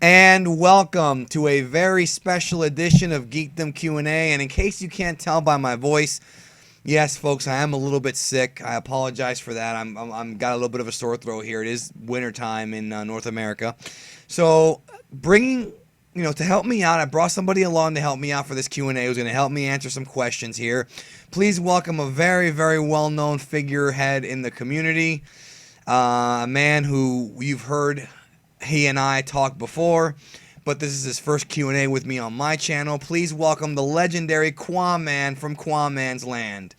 And welcome to a very special edition of Geekdom QNA. And in case you can't tell by my voice, yes, folks, I am a little bit sick. I apologize for that. I'm got a little bit of a sore throat here. It is wintertime in North America. So, bringing, to help me out, I brought somebody along to help me out for this Q&A who's going to help me answer some questions here. Please welcome a very, very well-known figurehead in the community, a man who you've heard he and I talked before, but this is his first Q&A with me on my channel. Please welcome the legendary QAAMAN from QAAMAN'S LAND.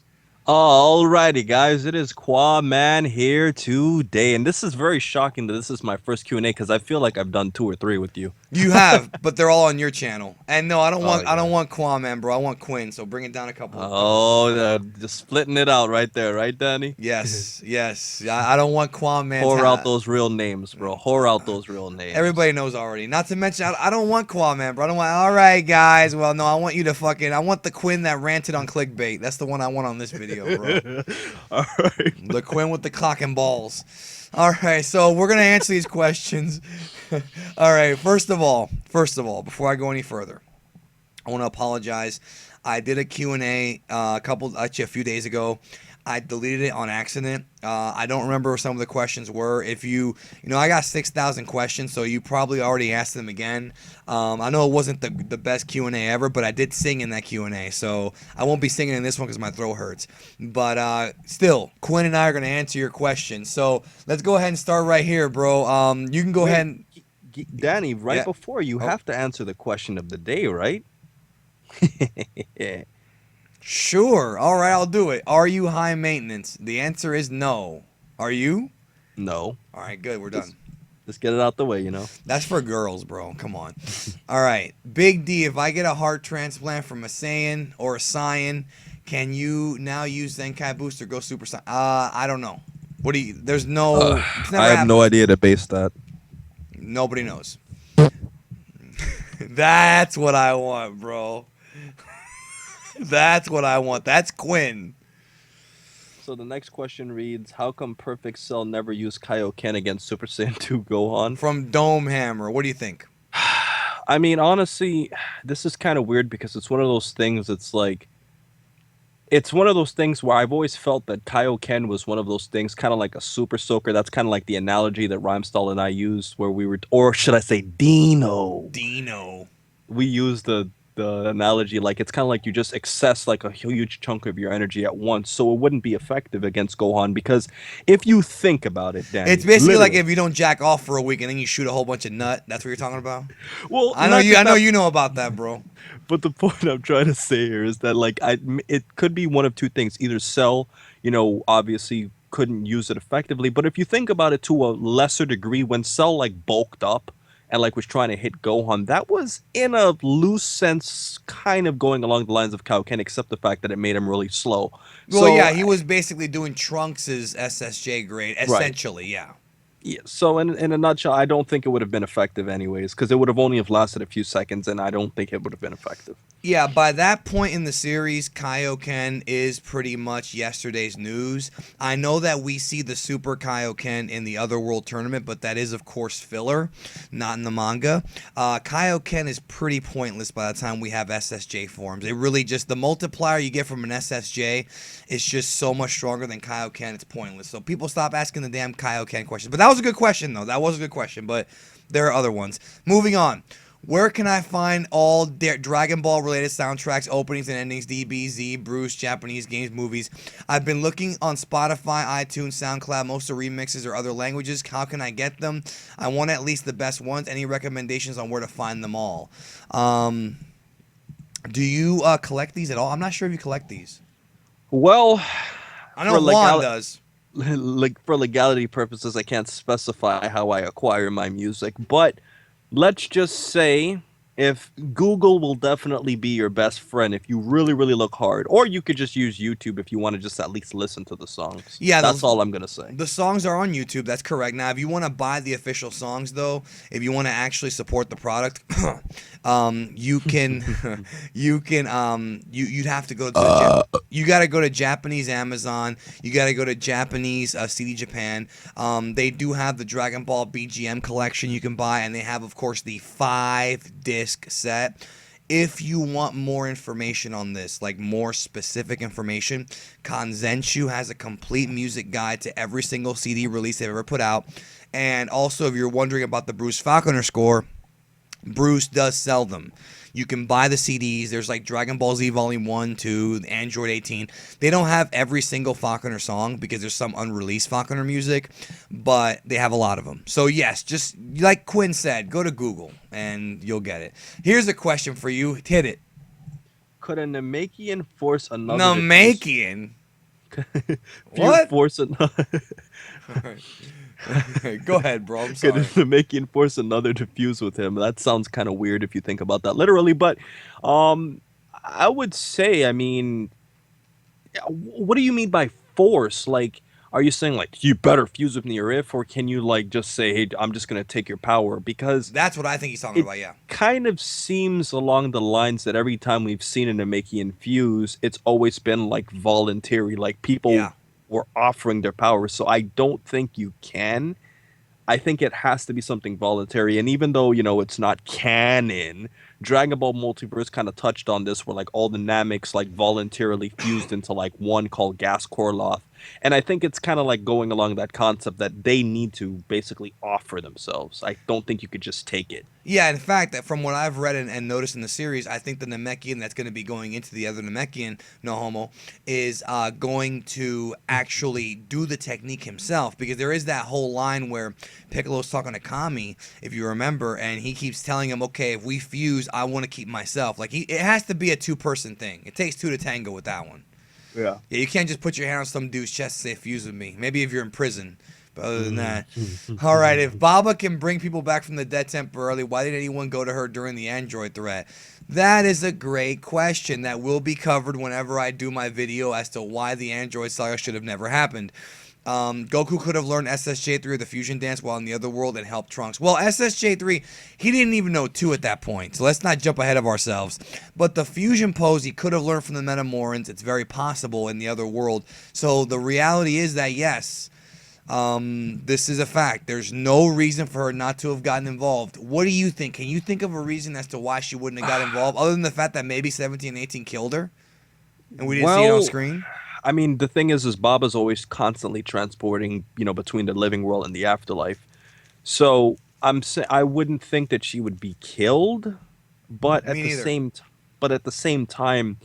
Alrighty, guys, it is QAAMAN here today, and this is very shocking that this is my first Q&A because I feel like I've done 2 or 3 with you. You have, but they're all on your channel. And no, I don't Oh want I don't yeah. want QAAMAN, bro. I want Quinn. So bring it down a couple. Oh, just splitting it out right there, right, Danny? Yes, yes. I don't want QAAMAN. Whore out those real names, bro. Whore out those real names. Everybody knows already. Not to mention, I don't want QAAMAN, bro. I don't want. All right, guys. Well, no, I want you to fucking. I want the Quinn that ranted on clickbait. That's the one I want on this video, bro. All right. The Quinn with the cock and balls. All right, so we're gonna answer these questions. All right, first of all, before I go any further, I want to apologize. I did a Q&A actually a few days ago. I deleted it on accident. I don't remember what some of the questions were. If I got 6,000 questions, so you probably already asked them again. I know it wasn't the best Q&A ever, but I did sing in that Q&A, so I won't be singing in this one because my throat hurts. But still, Quinn and I are going to answer your questions. So let's go ahead and start right here, bro. You can go ahead and... Danny, right Yeah. before you Oh. have to answer the question of the day, right? Sure. All right, I'll do it. Are you high maintenance? The answer is no. Are you? No. All right, good. We're done. Let's get it out the way, you know. That's for girls, bro. Come on. All right. Big D, if I get a heart transplant from a Saiyan or a Saiyan, can you now use Zenkai Booster Go Super Saiyan? I don't know. What do you... There's no... It's never I have happened. no idea to base that. Nobody knows. That's what I want, bro. That's what I want. That's Quinn. So the next question reads, how come Perfect Cell never used Kaioken against Super Saiyan 2 Gohan? From Dome Hammer. What do you think? I mean, honestly, this is kind of weird because it's one of those things, it's one of those things where I've always felt that Kaioken was one of those things, kind of like a super soaker. That's kind of like the analogy that Rhymestall and I used where we were, or should I say Dino? Dino. We used the analogy like it's kind of like you just access like a huge chunk of your energy at once, so it wouldn't be effective against Gohan because if you think about it, Danny, It's basically like literally- if you don't jack off for a week and then you shoot a whole bunch of nut. That's what you're talking about. well, I know not you. just I know that, you know about that, bro. but the point I'm trying to say here is that like it could be one of two things: either Cell, obviously couldn't use it effectively, but if you think about it to a lesser degree, when Cell like bulked up and like was trying to hit Gohan, that was in a loose sense kind of going along the lines of Kaioken, except the fact that it made him really slow. Well, So yeah, he was basically doing Trunks' SSJ grade, right. essentially. Yeah. Yeah, so in a nutshell, I don't think it would have been effective anyways, because it would have only have lasted a few seconds, and I don't think it would have been effective. Yeah, by that point in the series, Kaioken is pretty much yesterday's news. I know that we see the Super Kaioken in the Otherworld tournament, but that is, of course, filler, not in the manga. Kaioken is pretty pointless by the time we have SSJ forms. It really just, the multiplier you get from an SSJ is just so much stronger than Kaioken, it's pointless. So people stop asking the damn Kaioken questions. But that was a good question, though. That was a good question, but there are other ones. Moving on. Where can I find all Dragon Ball related soundtracks, openings and endings, DBZ, Bruce, Japanese games, movies? I've been looking on Spotify, iTunes, SoundCloud. Most are remixes or other languages. How can I get them? I want at least the best ones. Any recommendations on where to find them all? Do you collect these at all? I'm not sure if you collect these. Well, I know Juan does. like for legality purposes, I can't specify how I acquire my music, but let's just say if Google will definitely be your best friend if you really, really look hard, or you could just use YouTube if you want to just at least listen to the songs. Yeah, That's all I'm gonna say. the songs are on YouTube. That's correct. Now, if you want to buy the official songs, though, if you want to actually support the product, you can, you'd have to go to you got to go to Japanese Amazon. You got to go to Japanese CD Japan. They do have the Dragon Ball BGM collection you can buy, and they have, of course, the 5-disc set. If you want more information on this, like more specific information, Kanzenshu has a complete music guide to every single CD release they've ever put out. And also, if you're wondering about the Bruce Falconer score, Bruce does sell them. You can buy the CDs. There's like Dragon Ball Z Volume 1, 2, Android 18. They don't have every single Falconer song because there's some unreleased Falconer music, but they have a lot of them. So yes, just like Quinn said, go to Google and you'll get it. Here's a question for you. Hit it. Could a Namekian force another? Namekian? What? Force another. Go ahead, bro. I'm Could sorry. a Namekian force another to fuse with him? That sounds kind of weird if you think about that literally, but I would say, I mean, what do you mean by force? Like, are you saying like you better fuse with me, or if, or can you like just say, hey, I'm just gonna take your power? Because That's what I think he's talking it about, yeah. kind of seems along the lines that every time we've seen a Namekian fuse, it's always been like voluntary, like people Yeah. were offering their power. So I don't think you can. I think it has to be something voluntary. And even though, it's not canon, Dragon Ball Multiverse kind of touched on this where like all the Nameks like voluntarily fused into like one called Gas Korloth. And I think it's kind of like going along that concept that they need to basically offer themselves. I don't think you could just take it. Yeah, in fact, that from what I've read and noticed in the series, I think the Namekian that's going to be going into the other Namekian, no homo, is going to actually do the technique himself, because there is that whole line where Piccolo's talking to Kami, if you remember, and he keeps telling him, okay, if we fuse, I want to keep myself. Like, it has to be a two-person thing. It takes two to tango with that one. Yeah. Yeah, you can't just put your hand on some dude's chest and say, fuse with me. Maybe if you're in prison. But other than that. All right, if Baba can bring people back from the dead temporarily, why did anyone go to her during the android threat? That is a great question that will be covered whenever I do my video as to why the android saga should have never happened. Goku could have learned SSJ3 or the fusion dance while in the other world and helped Trunks. Well, SSJ3, he didn't even know 2 at that point, so let's not jump ahead of ourselves. But the fusion pose he could have learned from the Metamorans. It's very possible in the other world. So the reality is that, yes, this is a fact. There's no reason for her not to have gotten involved. What do you think? Can you think of a reason as to why she wouldn't have got involved, other than the fact that maybe 17 and 18 killed her and we didn't see it on screen? I mean, the thing is Baba's always constantly transporting, between the living world and the afterlife. So I wouldn't think that she would be killed, but at the same time,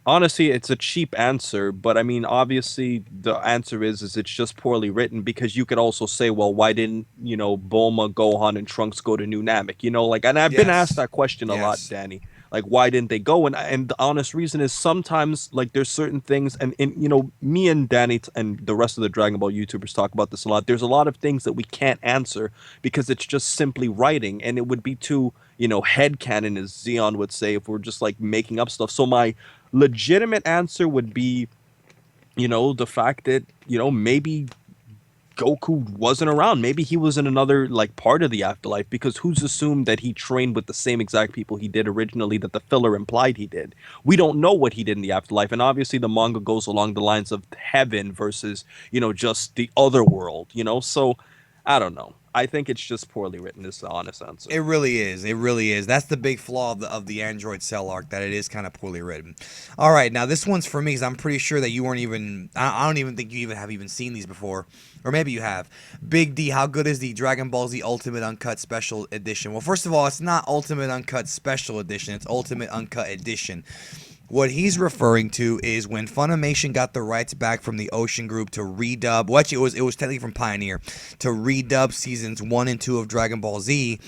honestly, it's a cheap answer. But I mean, obviously, the answer is it's just poorly written, because you could also say, well, why didn't Bulma, Gohan, and Trunks go to New Namek? And I've been asked that question a lot, Danny. Like, why didn't they go? And the honest reason is sometimes, like, there's certain things, and me and Danny and the rest of the Dragon Ball YouTubers talk about this a lot. There's a lot of things that we can't answer because it's just simply writing, and it would be too, headcanon, as Xeon would say, if we're just, like, making up stuff. So my legitimate answer would be, the fact that, maybe Goku wasn't around. Maybe he was in another like part of the afterlife, because who's assumed that he trained with the same exact people he did originally that the filler implied he did? We don't know what he did in the afterlife, and obviously the manga goes along the lines of heaven versus, just the other world, So I don't know. I think it's just poorly written is the honest answer. It really is. It really is. That's the big flaw of the Android Cell arc, that it is kind of poorly written. All right, now this one's for me, because I'm pretty sure that you weren't even... I don't even think you have seen these before. Or maybe you have. Big D, how good is the Dragon Ball Z Ultimate Uncut Special Edition? Well, first of all, it's not Ultimate Uncut Special Edition. It's Ultimate Uncut Edition. What he's referring to is when Funimation got the rights back from the Ocean Group to redub. Well, actually, it was technically from Pioneer to redub seasons 1 and 2 of Dragon Ball Z.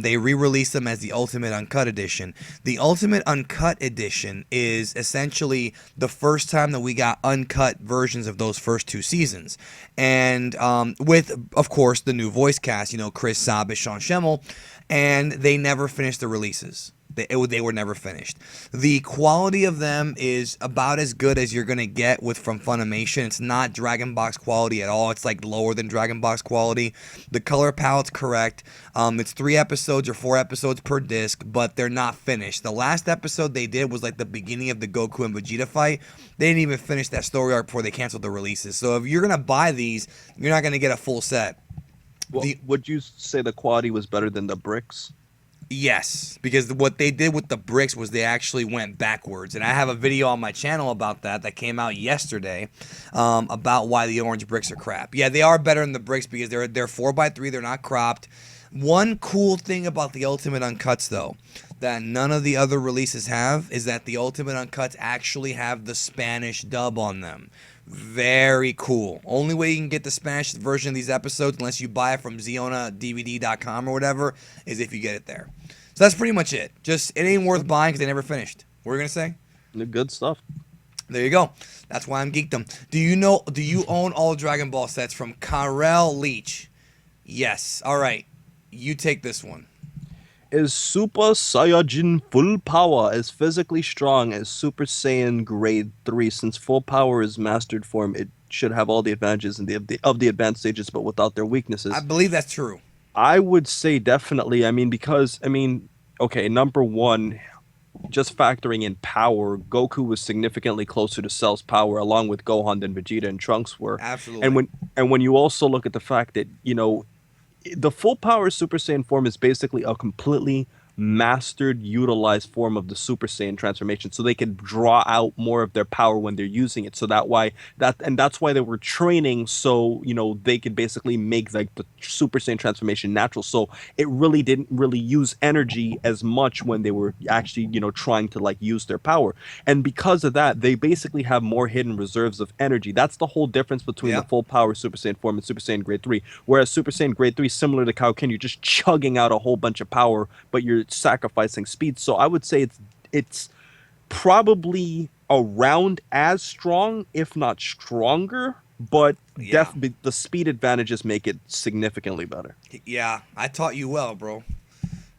They re-released them as the Ultimate Uncut Edition. The Ultimate Uncut Edition is essentially the first time that we got uncut versions of those first 2 seasons, and with, of course, the new voice cast. You know, Chris Sabat, Sean Schemmel, and they never finished the releases. They were never finished. The quality of them is about as good as you're going to get from Funimation. It's not Dragon Box quality at all. It's like lower than Dragon Box quality. The color palette's correct. It's 3 episodes or 4 episodes per disc, but they're not finished. The last episode they did was like the beginning of the Goku and Vegeta fight. They didn't even finish that story arc before they canceled the releases. So if you're going to buy these, you're not going to get a full set. Well, would you say the quality was better than the bricks? Yes, because what they did with the bricks was they actually went backwards. And I have a video on my channel about that came out yesterday about why the orange bricks are crap. Yeah, they are better than the bricks because they're 4x3, they're not cropped. One cool thing about the Ultimate Uncuts, though, that none of the other releases have, is that the Ultimate Uncuts actually have the Spanish dub on them. Very cool. Only way you can get the Spanish version of these episodes, unless you buy it from ZionaDVD.com or whatever, is if you get it there. So that's pretty much it. Just, it ain't worth buying because they never finished. What were you going to say? The good stuff. There you go. That's why I'm Geekdom. Do you own all Dragon Ball sets from Karel Leech? Yes. All right. You take this one. Is Super Saiyajin full power as physically strong as Super Saiyan grade 3? Since full power is mastered form, it should have all the advantages of the advanced stages, but without their weaknesses. I believe that's true. I would say definitely. Okay, number one, just factoring in power, Goku was significantly closer to Cell's power, along with Gohan, than Vegeta and Trunks were. Absolutely. And when you also look at the fact that, you know, the full power Super Saiyan form is basically a completely mastered, utilized form of the Super Saiyan transformation, so they can draw out more of their power when they're using it. So that's why they were training, so you know they could basically make like the Super Saiyan transformation natural. So it really didn't really use energy as much when they were actually, you know, trying to like use their power. And because of that, they basically have more hidden reserves of energy. That's the whole difference between the full power Super Saiyan form and Super Saiyan grade 3. Whereas Super Saiyan grade 3, similar to Kaioken, you're just chugging out a whole bunch of power, but you're sacrificing speed. So I would say it's probably around as strong, if not stronger, but definitely the speed advantages make it significantly better. Yeah, I taught you well, bro.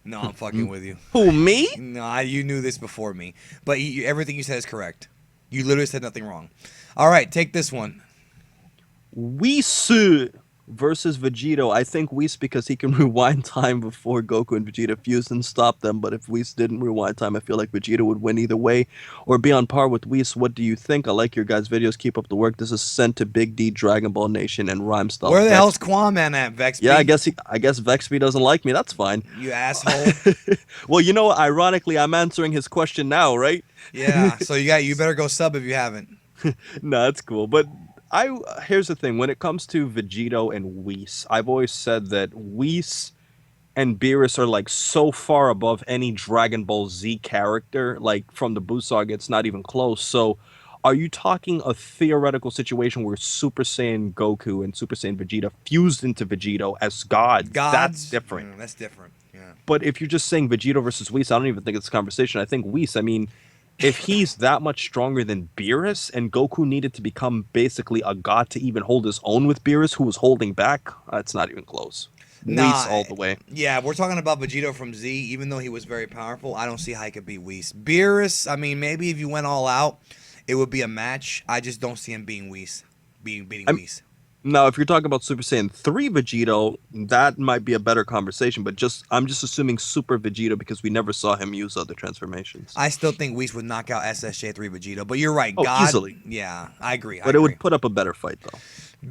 No, I'm fucking with you. Who, me? No, you knew this before me. But everything you said is correct. You literally said nothing wrong. All right, take this one. Whis versus Vegito. I think Whis because he can rewind time before Goku and Vegeta fused and stopped them. But if Whis didn't rewind time, I feel like Vegeta would win either way or be on par with Whis. What do you think? I like your guys' videos. Keep up the work. This is sent to Big D, Dragon Ball Nation, and Rhyme Style. Where the hell's QAAMAN at, Vexby? Yeah, I guess Vexby doesn't like me. That's fine. You asshole. Well, you know, ironically, I'm answering his question now, right? Yeah. So you better go sub if you haven't. No, that's cool. But here's the thing. When it comes to Vegito and Whis, I've always said that Whis and Beerus are like so far above any Dragon Ball Z character. Like from the Buu Saga, it's not even close. So are you talking a theoretical situation where Super Saiyan Goku and Super Saiyan Vegeta fused into Vegito as gods? That's different. That's different. Yeah. But if you're just saying Vegito versus Whis, I don't even think it's a conversation. I think Whis, if he's that much stronger than Beerus, and Goku needed to become basically a god to even hold his own with Beerus, who was holding back, it's not even close. Whis all the way. Yeah, we're talking about Vegito from Z. Even though he was very powerful, I don't see how he could beat Whis. Beerus, maybe if you went all out, it would be a match. I just don't see him beating Whis. Whis. Now, if you're talking about Super Saiyan 3 Vegito, that might be a better conversation, but I'm just assuming Super Vegito because we never saw him use other transformations. I still think Whis would knock out SSJ3 Vegito, but you're right. Easily. Yeah, I agree. But it would put up a better fight, though.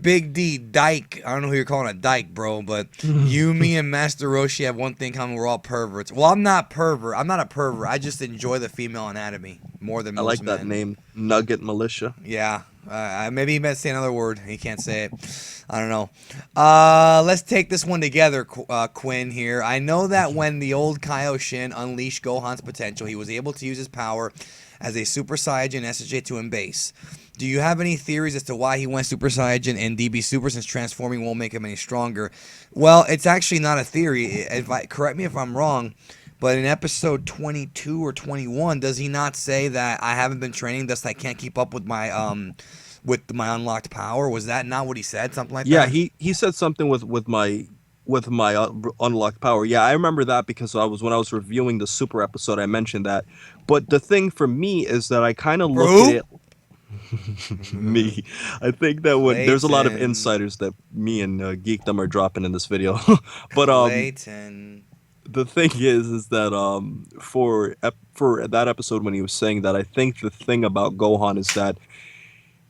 Big D, Dyke. I don't know who you're calling a dyke, bro, but you, me, and Master Roshi have one thing common. We're all perverts. Well, I'm not pervert. I'm not a pervert. I just enjoy the female anatomy more than I most like that men. name, Nugget Militia. Yeah. Maybe he meant to say another word. He can't say it. I don't know. Let's take this one together, Quinn, here. I know that when the old Kaioshin unleashed Gohan's potential, he was able to use his power as a Super Saiyan SSJ2 in base. Do you have any theories as to why he went Super Saiyan and DB Super, since transforming won't make him any stronger? Well, it's actually not a theory. Correct me if I'm wrong, but in episode 22 or 21, does he not say that I haven't been training, thus I can't keep up with my unlocked power? Was that not what he said? Something like that? Yeah, he said something with my unlocked power. Yeah, I remember that because when I was reviewing the Super episode, I mentioned that. But the thing for me is that I kind of For look who? at it. Me, I think that when there's a lot of Clayton. insiders that me and Geekdom are dropping in this video, but Clayton. the thing is that for that episode when he was saying that, I think the thing about Gohan is that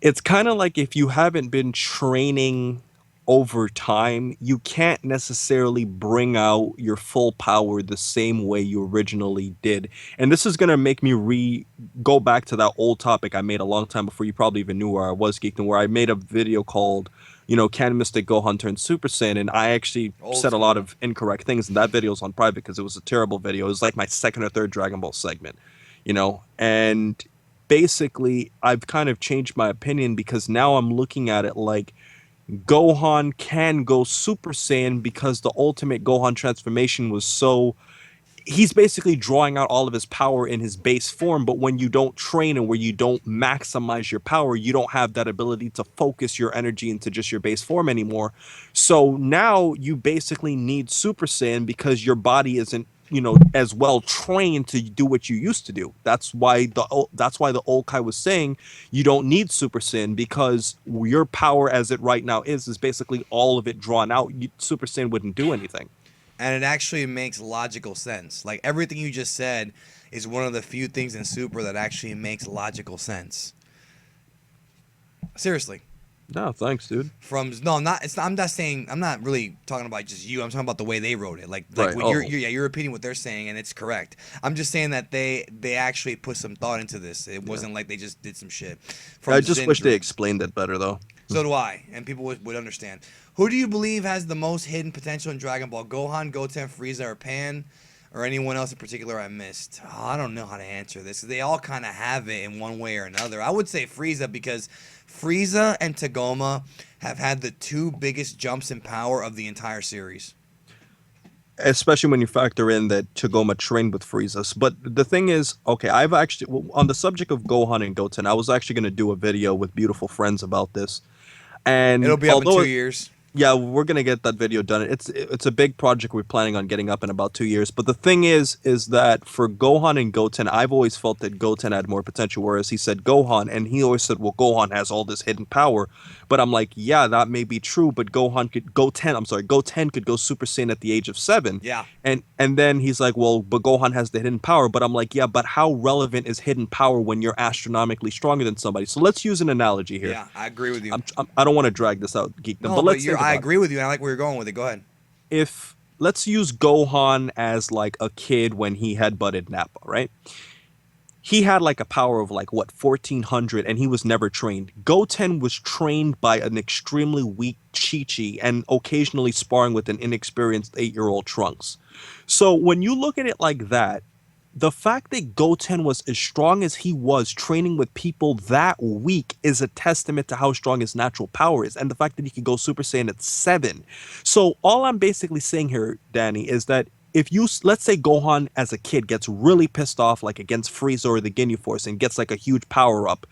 it's kind of like if you haven't been training over time, you can't necessarily bring out your full power the same way you originally did. And this is going to make me go back to that old topic I made a long time before you probably even knew where I was, Geeked, and where I made a video called, Can Mystic Gohan turn Super Saiyan? And I actually Old said a lot school. of incorrect things, and that video's on private because it was a terrible video. It was like my second or third Dragon Ball segment, and basically I've kind of changed my opinion because now I'm looking at it like Gohan can go Super Saiyan because the ultimate Gohan transformation was so he's basically drawing out all of his power in his base form, but when you don't train and where you don't maximize your power, you don't have that ability to focus your energy into just your base form anymore. So now you basically need Super Saiyan because your body isn't, as well trained to do what you used to do. That's why the old Kai was saying you don't need Super Saiyan because your power as it right now is basically all of it drawn out. Super Saiyan wouldn't do anything. And it actually makes logical sense. Like, everything you just said is one of the few things in Super that actually makes logical sense. Seriously. No, thanks, dude. I'm not saying, I'm not really talking about just you. I'm talking about the way they wrote it. Like Right. when Oh. you're repeating what they're saying, and it's correct. I'm just saying that they actually put some thought into this. It wasn't like they just did some shit. I just wish they Zindra. explained it better, though. So do I, and people would understand. Who do you believe has the most hidden potential in Dragon Ball? Gohan, Goten, Frieza, or Pan? Or anyone else in particular I missed? Oh, I don't know how to answer this. They all kind of have it in one way or another. I would say Frieza because Frieza and Tagoma have had the two biggest jumps in power of the entire series. Especially when you factor in that Chagoma trained with Frieza. But the thing is, okay, I've actually, on the subject of Gohan and Goten, I was actually going to do a video with beautiful friends about this. It'll And be up in 2 years. yeah, we're gonna get that video done. It's a big project we're planning on getting up in about 2 years. But the thing is that for Gohan and Goten, I've always felt that Goten had more potential, whereas he said Gohan, and he always said, well, Gohan has all this hidden power. But I'm like, yeah, that may be true, but Goten could go Super Saiyan at the age of 7. Yeah. And then he's like, well, but Gohan has the hidden power. But I'm like, yeah, but how relevant is hidden power when you're astronomically stronger than somebody? So let's use an analogy here. Yeah, I agree with you. I don't want to drag this out, Geekdom, No, but let's think I about it. agree with you, and I like where you're going with it. Go ahead. If let's use Gohan as like a kid when he headbutted Nappa, right? He had like a power of like what 1400 and he was never trained. Goten was trained by an extremely weak Chi-Chi and occasionally sparring with an inexperienced 8-year-old Trunks. So when you look at it like that, the fact that Goten was as strong as he was training with people that weak is a testament to how strong his natural power is, and the fact that he could go Super Saiyan at 7. So all I'm basically saying here, Danny, is that if let's say Gohan as a kid gets really pissed off like against Frieza or the Ginyu Force and gets like a huge power up,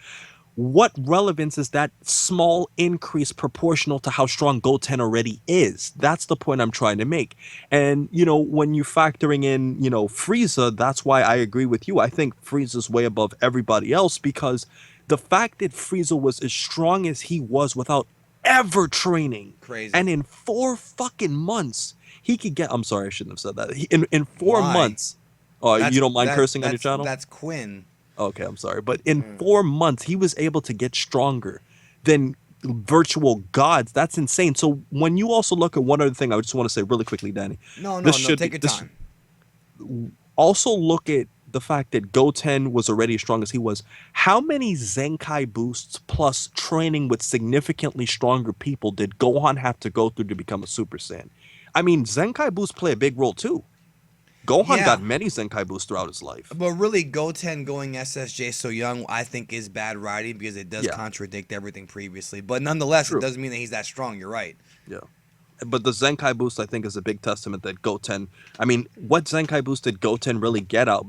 what relevance is that small increase proportional to how strong Goten already is? That's the point I'm trying to make. And, when you're factoring in, Frieza, that's why I agree with you. I think Frieza's way above everybody else because the fact that Frieza was as strong as he was without ever training. Crazy. And in 4 fucking months, he could get, I'm sorry, I shouldn't have said that. In 4 Why? months. Oh, you don't mind cursing on your That's channel? That's Quinn. Okay, I'm sorry. But in 4 months, he was able to get stronger than virtual gods. That's insane. So when you also look at one other thing, I just want to say really quickly, Danny. No, take your This time. also look at the fact that Goten was already as strong as he was. How many Zenkai boosts plus training with significantly stronger people did Gohan have to go through to become a Super Saiyan? I mean, Zenkai boosts play a big role too. Gohan Yeah, got many Zenkai boosts throughout his life. but really, Goten going SSJ so young, I think, is bad writing because it does Yeah, contradict everything previously. But nonetheless, it true. doesn't mean that he's that strong. You're right. Yeah. But the Zenkai boost, I think, is a big testament that Goten. I mean, what Zenkai boost did Goten really get out?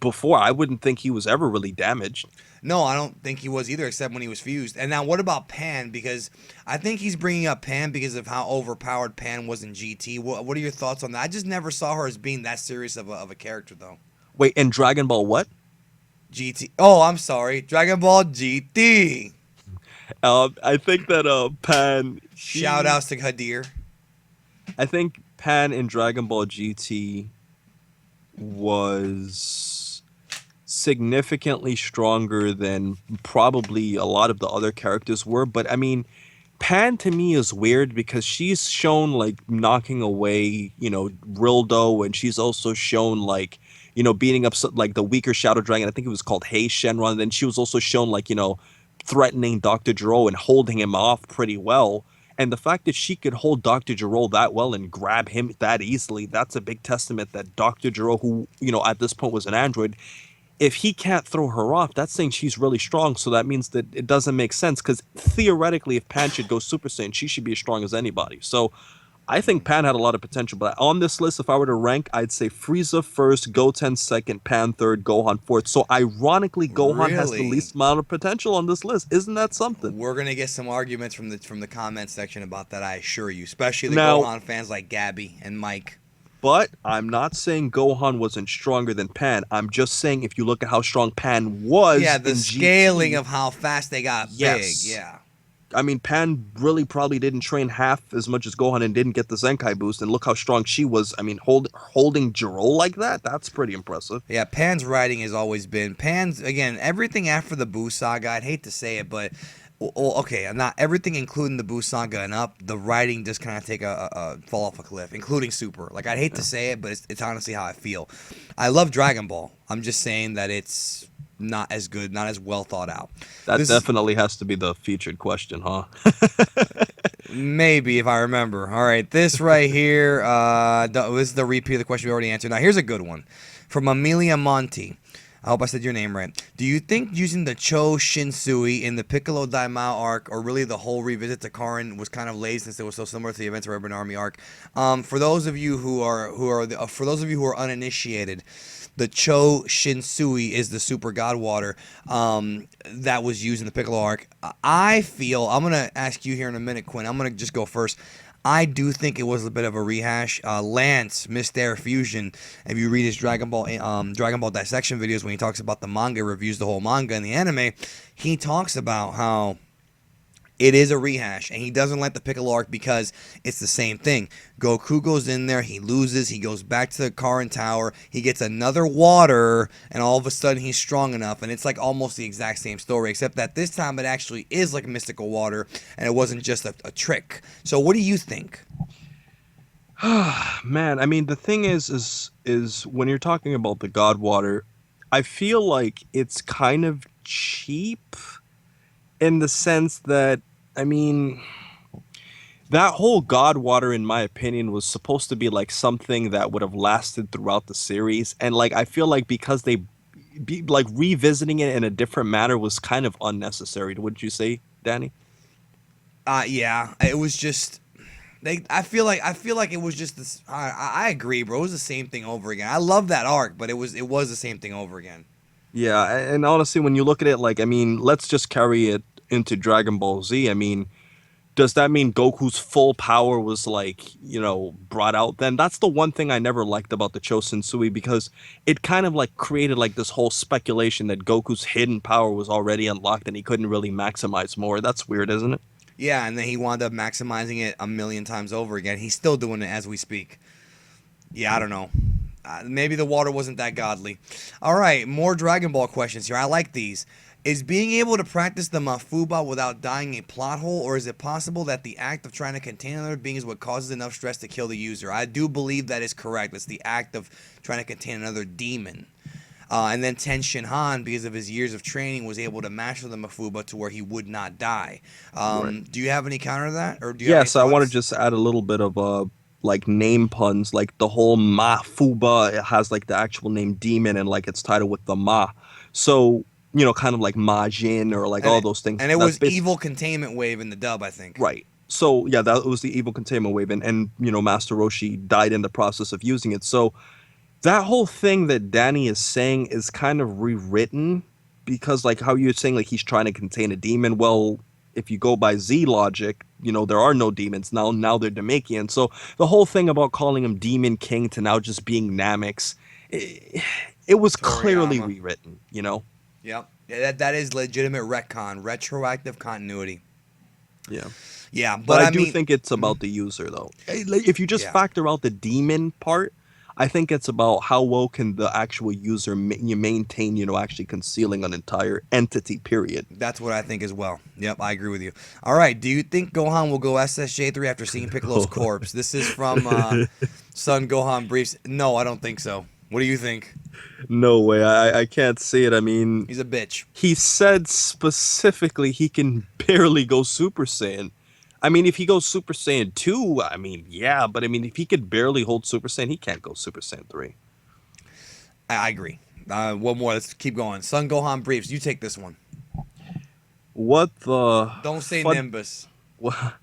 Before I wouldn't think he was ever really damaged. No, I don't think he was either, except when he was fused. And now, what about Pan? Because I think he's bringing up Pan because of how overpowered Pan was in GT. What are your thoughts on that? I just never saw her as being that serious of a character, though. Wait, in Dragon Ball what? GT. Oh, I'm sorry. Dragon Ball GT. I think that Pan. Shout outs to Hadir. I think Pan in Dragon Ball GT was significantly stronger than probably a lot of the other characters were. But I mean, Pan to me is weird because she's shown like knocking away, Rildo, and she's also shown like, beating up like the weaker Shadow Dragon. I think it was called Hey Shenron. Then she was also shown like, threatening Dr. Gero and holding him off pretty well. And the fact that she could hold Dr. Gero that well and grab him that easily, that's a big testament that Dr. Gero, who, at this point was an android, if he can't throw her off, that's saying she's really strong. So that means that it doesn't make sense because theoretically, if Pan should go Super Saiyan, she should be as strong as anybody. So I think Pan had a lot of potential. But on this list, if I were to rank, I'd say Frieza first, Goten second, Pan third, Gohan fourth. So ironically, Gohan has the Really? least amount of potential on this list. Isn't that something? We're gonna get some arguments from the comment section about that, I assure you. Especially the Now, Gohan fans like Gabby and Mike. but I'm not saying Gohan wasn't stronger than Pan. I'm just saying if you look at how strong Pan was Yeah, the in scaling GT, of how fast they got yes. big. Yeah. I mean, Pan really probably didn't train half as much as Gohan and didn't get the Zenkai boost. And look how strong she was. I mean, holding Jiro like that's pretty impressive. Yeah, Pan's writing has always been Pan's again. Everything after the Buu saga, I'd hate to say it, but okay, not everything, including the Buu saga and up. The writing just kind of take a fall off a cliff, including Super. Like I'd hate to say it, but it's honestly how I feel. I love Dragon Ball. I'm just saying that it's not as good, not as well thought out. That This definitely has to be the featured question, huh? maybe if I remember. All right, this right here. This is the repeat of the question we already answered. Now here's a good one from Amelia Monti. I hope I said your name right. Do you think using the Cho Shinsui in the Piccolo Daimao arc, or really the whole revisit to Karin, was kind of lazy since it was so similar to the Events of Urban Army arc? For those of you who are uninitiated, the Cho Shinsui is the Super God Water that was used in the Piccolo arc. I feel I'm gonna ask you here in a minute, Quinn. I'm gonna just go first. I do think it was a bit of a rehash. Lance, Mr. Fusion, if you read his Dragon Ball dissection videos when he talks about the manga, reviews the whole manga and the anime, he talks about how it is a rehash, and he doesn't like the Piccolo arc because it's the same thing. Goku goes in there, he loses, he goes back to the Karin Tower, he gets another water, and all of a sudden he's strong enough, and it's like almost the exact same story, except that this time it actually is like mystical water, and it wasn't just a trick. So what do you think? Man, I mean, the thing is when you're talking about the God Water, I feel like it's kind of cheap in the sense that, I mean, that whole God Water, in my opinion, was supposed to be like something that would have lasted throughout the series. And like, I feel like because like revisiting it in a different manner was kind of unnecessary. Would you say, Danny? Yeah, it was just. I feel like it was just this. I agree, bro. It was the same thing over again. I love that arc, but it was the same thing over again. Yeah, and honestly, when you look at it, like, I mean, let's just carry it into Dragon Ball Z. I mean, does that mean Goku's full power was like, brought out then? That's the one thing I never liked about the Chosen Sui, because it kind of like created like this whole speculation that Goku's hidden power was already unlocked and he couldn't really maximize more. That's weird, isn't it? Yeah, and then he wound up maximizing it a million times over again. He's still doing it as we speak. Yeah, I don't know. Maybe the water wasn't that godly. All right, more Dragon Ball questions here. I like these. Is being able to practice the Mafuba without dying a plot hole, or is it possible that the act of trying to contain another being is what causes enough stress to kill the user? I do believe that is correct. It's the act of trying to contain another demon. And then Ten Shinhan, because of his years of training, was able to master the Mafuba to where he would not die. Right. Do you have any counter to that, or do you have any Yes, I want to thoughts? just add a little bit of like name puns, like the whole Mafuba. It has like the actual name demon and like it's titled with the Ma. So kind of like Majin or like And all it, those things. and it That's was basically Evil Containment Wave in the dub, I think. right. So yeah, that was the evil containment wave, and Master Roshi died in the process of using it. So that whole thing that Danny is saying is kind of rewritten because like how you're saying like he's trying to contain a demon. Well, if you go by Z logic, there are no demons now they're Namekian. So the whole thing about calling him Demon King to now just being Namex, it was clearly Toriyama. rewritten. Yep. Yeah, that is legitimate retcon, retroactive continuity. Yeah. Yeah, But but I I do mean, think it's about the user though. Like, if you just yeah. factor out the demon part, I think it's about how well can the actual user maintain, actually concealing an entire entity, period. That's what I think as well. Yep, I agree with you. All right, do you think Gohan will go SSJ3 after seeing Piccolo's corpse? This is from Son Gohan Briefs. No, I don't think so. What do you think? No way. I can't see it. I mean, He's a bitch. he said specifically he can barely go Super Saiyan. I mean, if he goes Super Saiyan 2, I mean, yeah, but I mean, if he could barely hold Super Saiyan, he can't go Super Saiyan 3. I agree. One more. Let's keep going. Son Gohan Briefs. You take this one. What the Don't say fud? Nimbus. What?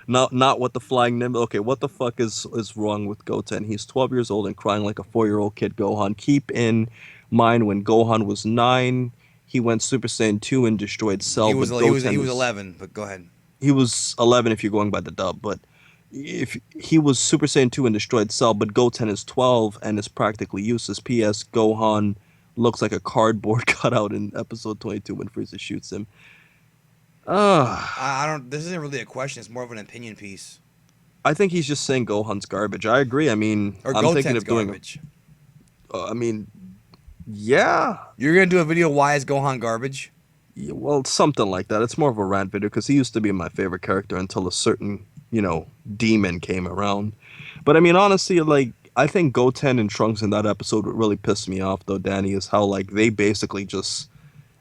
Not what the flying nimbus. Okay, what the fuck is wrong with Goten? He's 12 years old and crying like a 4-year-old kid. Gohan. Keep in mind when Gohan was 9, he went Super Saiyan 2 and destroyed Cell. But He Goten was is 11. But go ahead. he was 11 if you're going by the dub. But if he was Super Saiyan 2 and destroyed Cell, but Goten is 12 and is practically useless. P.S. Gohan looks like a cardboard cutout in episode 22 when Frieza shoots him. I don't. This isn't really a question. It's more of an opinion piece. I think he's just saying Gohan's garbage. I agree. I mean, Or I'm thinking Goten's of doing. garbage. I mean, yeah. You're gonna do a video. Why is Gohan garbage? Yeah, well, something like that. It's more of a rant video because he used to be my favorite character until a certain, demon came around. But I mean, honestly, like, I think Goten and Trunks in that episode what really pissed me off, though, Danny, is how, like, they basically just,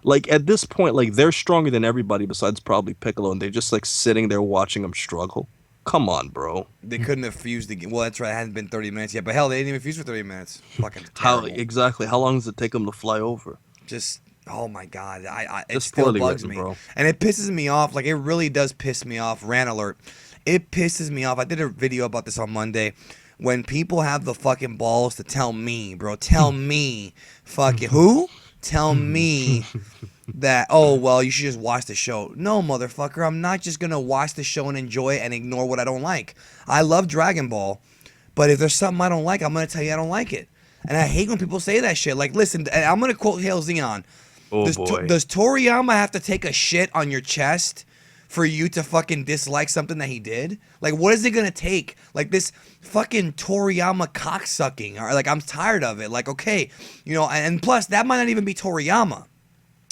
like, at this point, like, they're stronger than everybody besides probably Piccolo, and they're just, like, sitting there watching them struggle. Come on, bro. They couldn't have fused the game. Well, that's right. It hadn't been 30 minutes yet. But hell, they didn't even fuse for 30 minutes. Fucking How terrible. exactly? How long does it take them to fly over? Just, oh my god. It Just still poorly bugs written, me. bro. And it pisses me off. Like, it really does piss me off. Rant alert. It pisses me off. I did a video about this on Monday. When people have the fucking balls to tell me, bro, tell me, fucking, who? Tell me that, oh, well, you should just watch the show. No, motherfucker, I'm not just going to watch the show and enjoy it and ignore what I don't like. I love Dragon Ball, but if there's something I don't like, I'm going to tell you I don't like it. And I hate when people say that shit. Like, listen, and I'm going to quote Hail Zeon. Oh, Does, boy. does Toriyama have to take a shit on your chest for you to fucking dislike something that he did? Like, what is it gonna take? Like, this fucking Toriyama cocksucking. Or like, I'm tired of it. Like, okay, and plus, that might not even be Toriyama.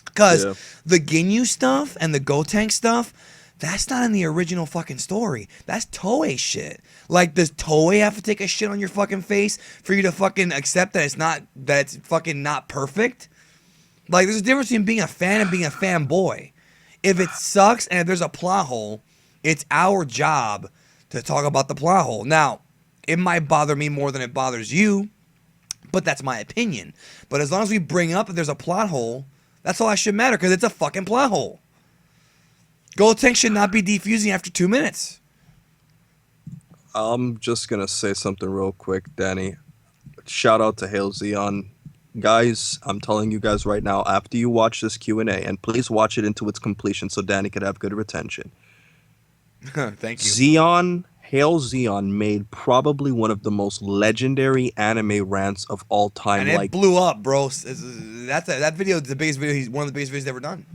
Because Yeah. the Ginyu stuff and the Gotenk stuff, that's not in the original fucking story. That's Toei shit. Like, does Toei have to take a shit on your fucking face for you to fucking accept that it's fucking not perfect? Like, there's a difference between being a fan and being a fanboy. If it sucks and if there's a plot hole, it's our job to talk about the plot hole. Now, it might bother me more than it bothers you, but that's my opinion. But as long as we bring up that there's a plot hole, that's all that should matter, because it's a fucking plot hole. Gotenk should not be defusing after 2 minutes. I'm just gonna say something real quick, Danny. Shout out to Hail Zeon. Guys, I'm telling you guys right now, after you watch this Q&A, and please watch it into its completion so Danny could have good retention. Thank you. Zeon, Hail Zeon made probably one of the most legendary anime rants of all time. And it blew up, bro. That video is the biggest video. One of the biggest videos he's ever done.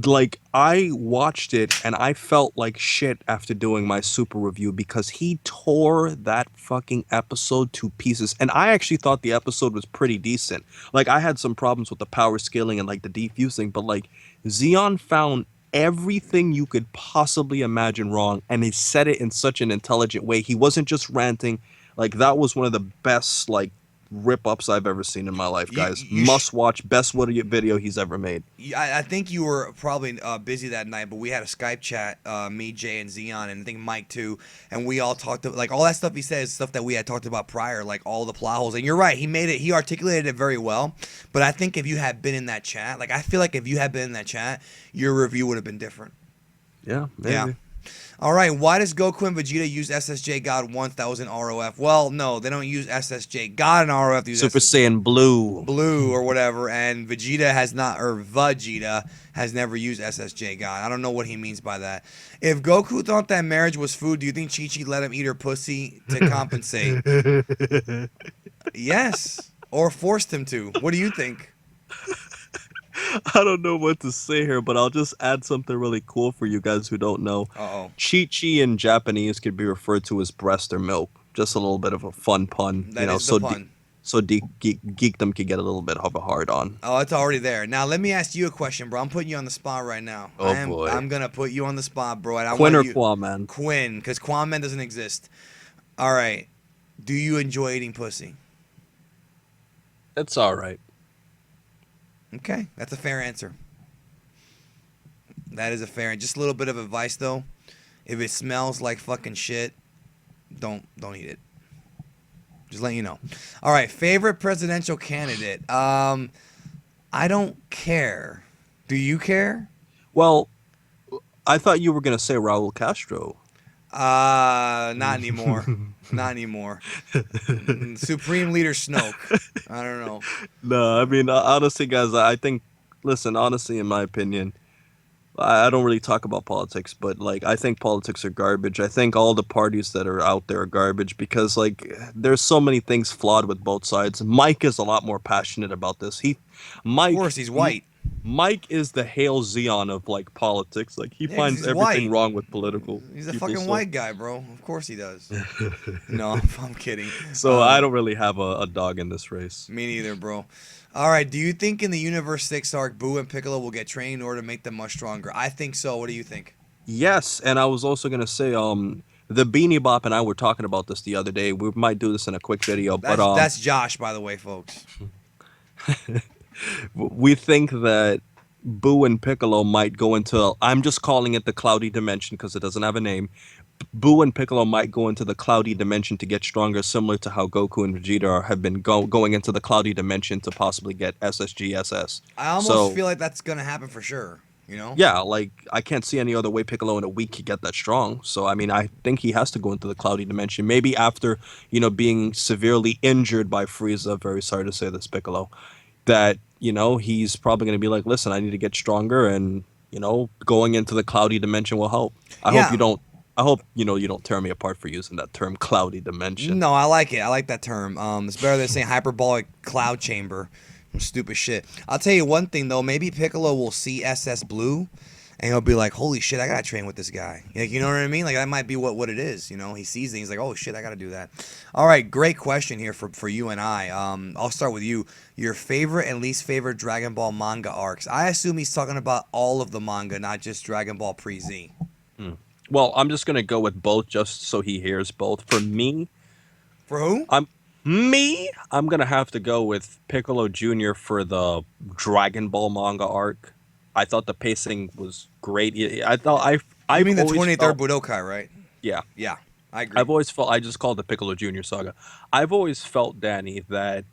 like I watched it and I felt like shit after doing my super review because he tore that fucking episode to pieces. And I actually thought the episode was pretty decent. Like I had some problems with the power scaling and like the defusing, but like Xeon found everything you could possibly imagine wrong and he said it in such an intelligent way. He wasn't just ranting. Like that was one of the best like rip ups I've ever seen in my life, guys. Must watch, best video he's ever made. I think you were probably busy that night, but we had a Skype chat, me, Jay, and Xeon, and I think Mike too, and we all talked like all that stuff he said is stuff that we had talked about prior, like all the plot holes. And you're right, he articulated it very well. But I think if you had been in that chat, like I feel like if you had been in that chat, your review would have been different. Yeah, maybe. Yeah. All right, why does Goku and Vegeta use SSJ God once that was in ROF? Well, no, they don't use SSJ God in ROF. They use Super Saiyan Blue. Blue or whatever, and Vegeta has not, or Vegeta has never used SSJ God. I don't know what he means by that. If Goku thought that marriage was food, do you think Chi-Chi let him eat her pussy to compensate? Yes, or forced him to. What do you think? I don't know what to say here, but I'll just add something really cool for you guys who don't know. Uh-oh. Chi-Chi in Japanese could be referred to as breast or milk. Just a little bit of a fun pun. That is the pun. Geekdom could get a little bit of a hard on. Oh, it's already there. Now, let me ask you a question, bro. I'm putting you on the spot right now. Oh, boy. I'm going to put you on the spot, bro. And Quinn or QAAMAN? Quinn, because QAAMAN doesn't exist. All right. Do you enjoy eating pussy? It's all right. Okay, that's a fair answer. That is a fair. Just a little bit of advice though. If it smells like fucking shit, don't eat it. Just letting you know. All right, favorite presidential candidate. I don't care. Do you care? Well, I thought you were gonna say Raul Castro. Not anymore. Not anymore. Supreme Leader Snoke. I don't know. No, I mean, honestly, guys, I think, listen, honestly, in my opinion, I don't really talk about politics, but, like, I think politics are garbage. I think all the parties that are out there are garbage because, like, there's so many things flawed with both sides. Mike is a lot more passionate about this. Mike, of course, he's white. Mike is the Hail Zeon of, like, politics. Like, he finds everything white. Wrong with political He's a people, fucking white guy, bro. Of course he does. No, I'm kidding. So I don't really have a dog in this race. Me neither, bro. All right, do you think in the Universe 6 arc, Buu and Piccolo will get trained in order to make them much stronger? I think so. What do you think? Yes, and I was also going to say, the Beanie Bop and I were talking about this the other day. We might do this in a quick video, that's Josh, by the way, folks. We think that Buu and Piccolo might go into, I'm just calling it the cloudy dimension because it doesn't have a name. Buu and Piccolo might go into the cloudy dimension to get stronger, similar to how Goku and Vegeta have been going into the cloudy dimension to possibly get SSGSS. I almost feel like that's going to happen for sure, you know? Yeah, like, I can't see any other way Piccolo in a week could get that strong. So, I mean, I think he has to go into the cloudy dimension. Maybe after, being severely injured by Frieza, very sorry to say this, Piccolo, that, he's probably going to be like, listen, I need to get stronger and, going into the cloudy dimension will help. I hope you don't tear me apart for using that term, cloudy dimension. No, I like it. I like that term. It's better than saying hyperbolic cloud chamber. Stupid shit. I'll tell you one thing, though. Maybe Piccolo will see SS Blue, and he'll be like, holy shit, I got to train with this guy. Like, you know what I mean? Like, that might be what it is. He sees things like, oh, shit, I got to do that. All right, great question here for you and I. I'll start with you. Your favorite and least favorite Dragon Ball manga arcs. I assume he's talking about all of the manga, not just Dragon Ball Pre-Z. Well, I'm just going to go with both just so he hears both. For me... For who? I'm going to have to go with Piccolo Jr. for the Dragon Ball manga arc. I thought the pacing was great. I mean the 23rd Budokai, right? Yeah. Yeah, I agree. I've always felt, I just called the Piccolo Jr. saga. I've always felt, Danny, that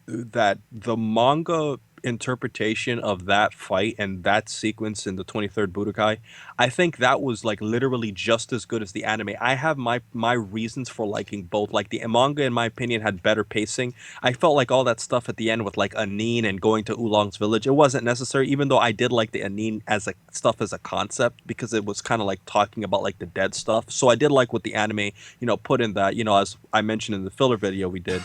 the manga interpretation of that fight and that sequence in the 23rd Budokai, I think that was like literally just as good as the anime. I have my reasons for liking both. Like the manga, in my opinion, had better pacing. I felt like all that stuff at the end with like Anin and going to Oolong's village, it wasn't necessary, even though I did like the Anin as a concept because it was kind of like talking about like the dead stuff. So I did like what the anime, put in that, as I mentioned in the filler video we did.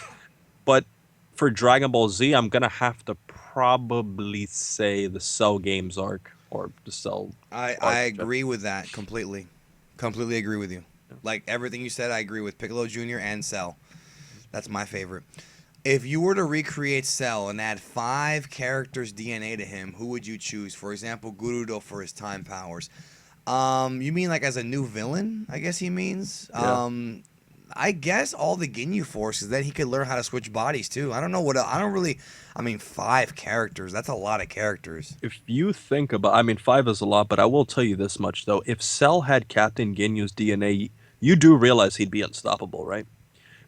But for Dragon Ball Z, I'm going to have to probably say the Cell Games arc. or the Cell. I agree with that completely. Completely agree with you. Like everything you said, I agree with Piccolo Jr. and Cell. That's my favorite. If you were to recreate Cell and add 5 characters' DNA to him, who would you choose? For example, Gurudo for his time powers. You mean like as a new villain? I guess he means. Yeah. I guess all the Ginyu Force is that he could learn how to switch bodies too. I don't know what. I don't really. I mean, 5 characters. That's a lot of characters. If you think about, I mean, 5 is a lot, but I will tell you this much though: if Cell had Captain Ginyu's DNA, you do realize he'd be unstoppable, right?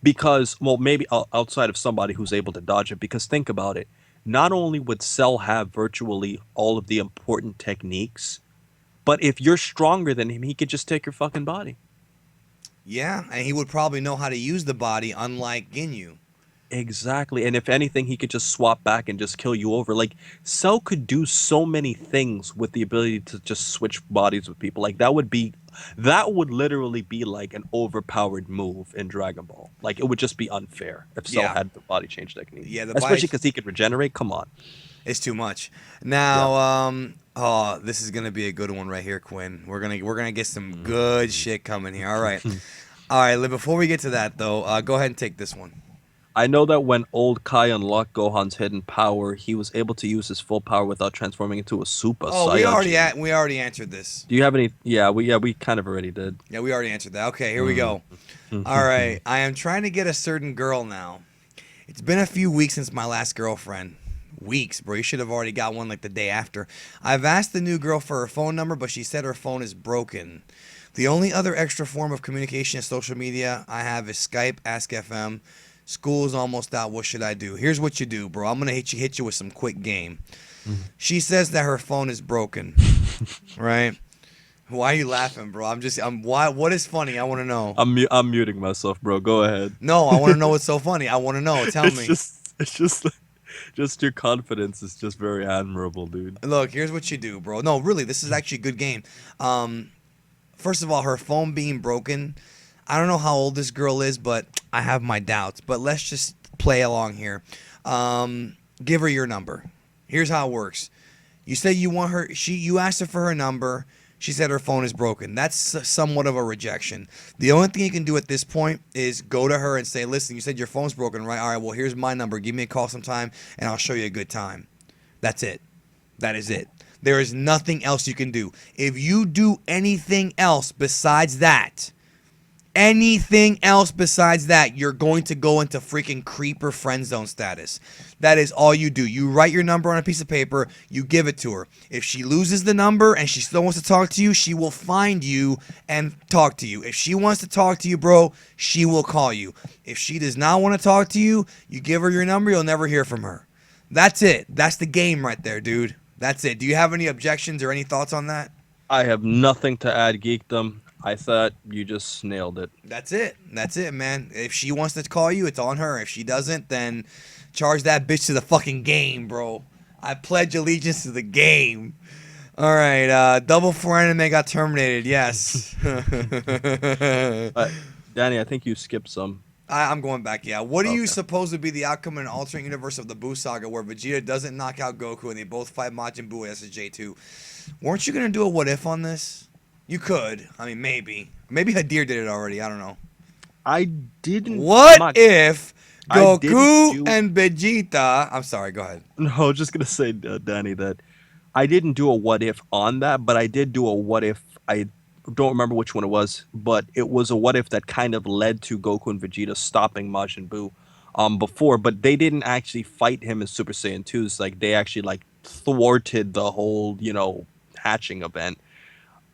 Because, well, maybe outside of somebody who's able to dodge it. Because think about it: not only would Cell have virtually all of the important techniques, but if you're stronger than him, he could just take your fucking body. Yeah, and he would probably know how to use the body, unlike Ginyu. Exactly. And if anything, he could just swap back and just kill you over. Like, Cell could do so many things with the ability to just switch bodies with people. Like, that would literally be like an overpowered move in Dragon Ball. Like, it would just be unfair if Cell Yeah. had the body change technique. Yeah, the Especially body- because he could regenerate. Come on. It's too much. Now, oh, this is gonna be a good one right here, Quinn. We're gonna get some good shit coming here. All right, all right. Before we get to that though, go ahead and take this one. I know that when old Kai unlocked Gohan's hidden power, he was able to use his full power without transforming into a Super Oh, Saiyan. we already answered this. Do you have any? Yeah, we kind of already did. Yeah, we already answered that. Okay, here we go. All right, I am trying to get a certain girl now. It's been a few weeks since my last girlfriend. Weeks, bro. You should have already got one like the day after. I've asked the new girl for her phone number, but she said her phone is broken. The only other extra form of communication and social media I have is Skype, Ask FM. School is almost out. What should I do? Here's what you do, bro. I'm gonna hit you with some quick game. She says that her phone is broken, right? Why are you laughing, bro? Why? What is funny? I want to know. I'm muting myself, bro. Go ahead. No, I want to know what's so funny. I want to know. Tell me. It's just your confidence is just very admirable, dude. Look, here's what you do, bro. No, really, this is actually a good game. First of all, her phone being broken. I don't know how old this girl is, but I have my doubts. But let's just play along here. Give her your number. Here's how it works. You say you want her. You asked her for her number. She said her phone is broken. That's somewhat of a rejection. The only thing you can do at this point is go to her and say, listen, you said your phone's broken, right? All right, well, here's my number. Give me a call sometime, and I'll show you a good time. That's it. That is it. There is nothing else you can do. If you do anything else besides that, you're going to go into freaking creeper friend zone status. That is all you do. You write your number on a piece of paper, you give it to her. If she loses the number and she still wants to talk to you, she will find you and talk to you. If she wants to talk to you, bro, she will call you. If she does not want to talk to you, you give her your number, you'll never hear from her. That's it. That's the game right there, dude. That's it. Do you have any objections or any thoughts on that? I have nothing to add, Geekdom. I thought you just nailed it. That's it. That's it, man. If she wants to call you, it's on her. If she doesn't, then charge that bitch to the fucking game, bro. I pledge allegiance to the game. All right. Double for anime got terminated. Yes. Danny, I think you skipped some. I'm going back. Yeah. What do you Okay. suppose would be the outcome in an alternate universe of the Buu saga where Vegeta doesn't knock out Goku and they both fight Majin Buu as a J2? Weren't you gonna do a what if on this? You could. I mean, maybe. Maybe Hadir did it already. I don't know. I didn't. What if I Goku didn't do- and Vegeta... I'm sorry, go ahead. No, I was just gonna say, Danny, that I didn't do a what if on that, but I did do a what if. I don't remember which one it was, but it was a what if that kind of led to Goku and Vegeta stopping Majin Buu before, but they didn't actually fight him in Super Saiyan 2s. Like, they actually, like, thwarted the whole, hatching event.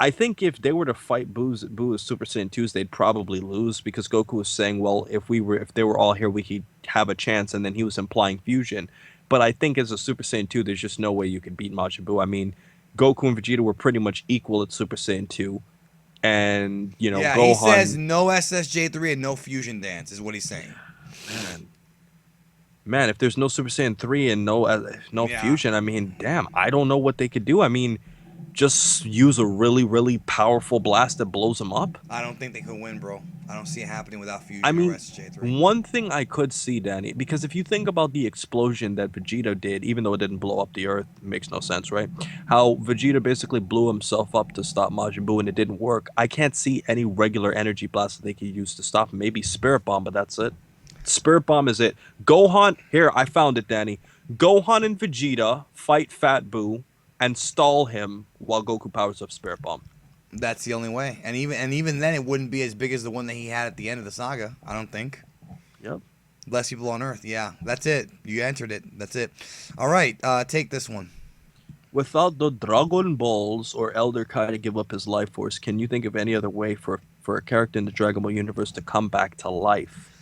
I think if they were to fight Buu as Super Saiyan 2s, they'd probably lose because Goku was saying, well, if they were all here, we could have a chance, and then he was implying fusion. But I think as a Super Saiyan 2, there's just no way you could beat Majin Buu. I mean, Goku and Vegeta were pretty much equal at Super Saiyan 2. And, Yeah, Gohan... he says no SSJ3 and no fusion dance is what he's saying. Man, if there's no Super Saiyan 3 and no Yeah. fusion, I mean, damn, I don't know what they could do. I mean, just use a really, really powerful blast that blows him up? I don't think they could win, bro. I don't see it happening without I fusion or mean, SJ3. one thing I could see, Danny, because if you think about the explosion that Vegeta did, even though it didn't blow up the Earth, it makes no sense, right? How Vegeta basically blew himself up to stop Majin Buu and it didn't work. I can't see any regular energy blast that they could use to stop him. Maybe Spirit Bomb, but that's it. Spirit Bomb is it. Gohan, here, I found it, Danny. Gohan and Vegeta fight Fat Buu and stall him while Goku powers up Spirit Bomb. That's the only way. And even then, it wouldn't be as big as the one that he had at the end of the saga. I don't think. Yep. Less people on Earth. Yeah, that's it. You answered it. That's it. All right, take this one. Without the Dragon Balls or Elder Kai to give up his life force, can you think of any other way for a character in the Dragon Ball universe to come back to life?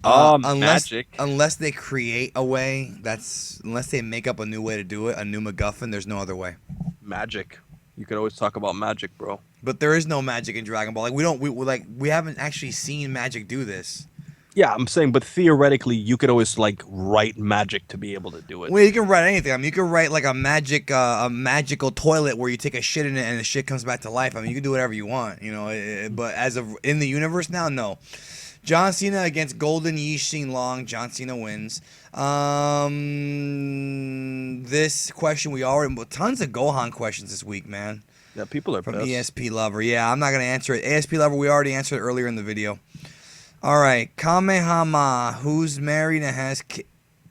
Magic. Unless they create a way. Unless they make up a new way to do it, a new MacGuffin. There's no other way. Magic. You could always talk about magic, bro. But there is no magic in Dragon Ball. Like we haven't actually seen magic do this. Yeah, I'm saying, but theoretically, you could always like write magic to be able to do it. Well, you can write anything. I mean, you can write like a magical toilet where you take a shit in it and the shit comes back to life. I mean, you can do whatever you want, you know. But as of in the universe now, no. John Cena against Golden Yi Shin Long. John Cena wins. This question tons of Gohan questions this week, man. Yeah, people are from pissed. ESP Lover. Yeah, I'm not gonna answer it. ESP Lover, we already answered it earlier in the video. All right, Kamehama, who's married and has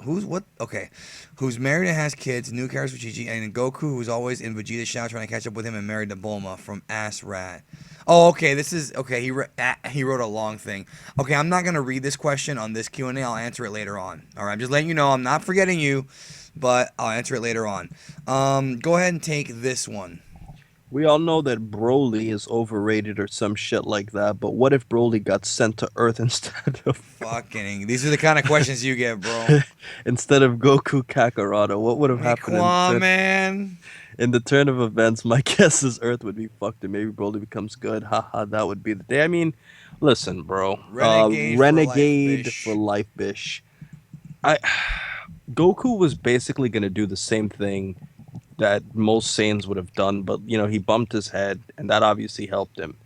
who's married and has kids, new characters for Chi-Chi, and Goku, who's always in Vegeta's shadow trying to catch up with him and married to Bulma from Ass Rat. Oh, okay, this is, okay, he wrote a long thing. Okay, I'm not going to read this question on this Q&A. I'll answer it later on. All right, I'm just letting you know I'm not forgetting you, but I'll answer it later on. Go ahead and take this one. We all know that Broly is overrated or some shit like that, but what if Broly got sent to Earth instead of fucking? These are the kind of questions you get, bro. Instead of Goku Kakarot, what would have happened? Man. In the turn of events, my guess is Earth would be fucked and maybe Broly becomes good. Haha, that would be the day. I mean, listen, bro. Renegade for life, bish. Goku was basically gonna do the same thing that most Saiyans would have done, but you know, he bumped his head and that obviously helped him.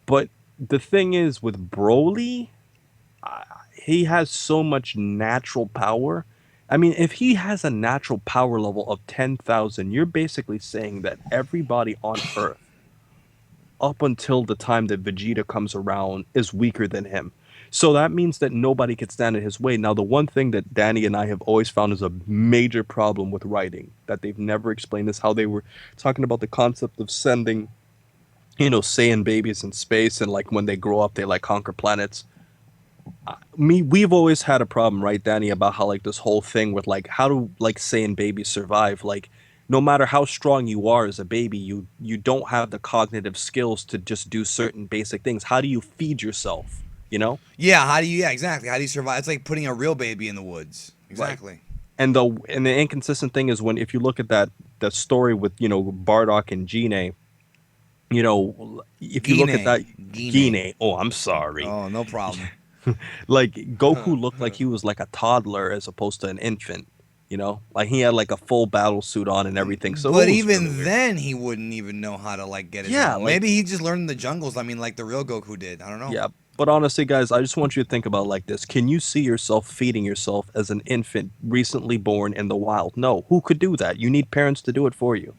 But the thing is with Broly, he has so much natural power. I mean, if he has a natural power level of 10,000, you're basically saying that everybody on Earth up until the time that Vegeta comes around is weaker than him. So that means that nobody can stand in his way. Now, the one thing that Danny and I have always found is a major problem with writing that they've never explained is how they were talking about the concept of sending, you know, Saiyan babies in space and like when they grow up, they like conquer planets. We've always had a problem, right, Danny, about how like this whole thing with like how do like Saiyan babies survive? Like no matter how strong you are as a baby, you don't have the cognitive skills to just do certain basic things. How do you feed yourself? You know? Yeah, exactly. How do you survive? It's like putting a real baby in the woods. Exactly. Right. And the inconsistent thing is if you look at that story with, you know, Bardock and Gine, you know, if you look at that Gine. Oh, I'm sorry. Oh, no problem. Like Goku looked like he was like a toddler as opposed to an infant. You know, like he had like a full battle suit on and everything. So, but even really then, he wouldn't even know how to like get it. Yeah, like, maybe he just learned in the jungles. I mean, like the real Goku did. I don't know. Yeah, but honestly, guys, I just want you to think about it like this: can you see yourself feeding yourself as an infant recently born in the wild? No. Who could do that? You need parents to do it for you.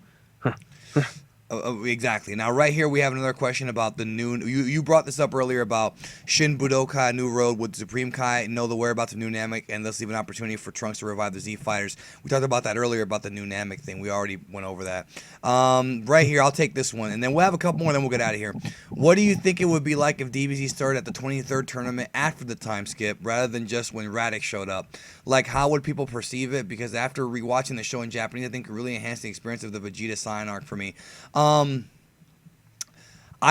Exactly. Now, right here, we have another question about the new... You brought this up earlier about Shin Budokai New Road. Would Supreme Kai know the whereabouts of new Namek and thus leave an opportunity for Trunks to revive the Z Fighters? We talked about that earlier about the new Namek thing. We already went over that. Right here, I'll take this one. And then we'll have a couple more, and then we'll get out of here. What do you think it would be like if DBZ started at the 23rd tournament after the time skip rather than just when Raditz showed up? Like, how would people perceive it? Because after rewatching the show in Japanese, I think it really enhanced the experience of the Vegeta Saiyan arc for me. I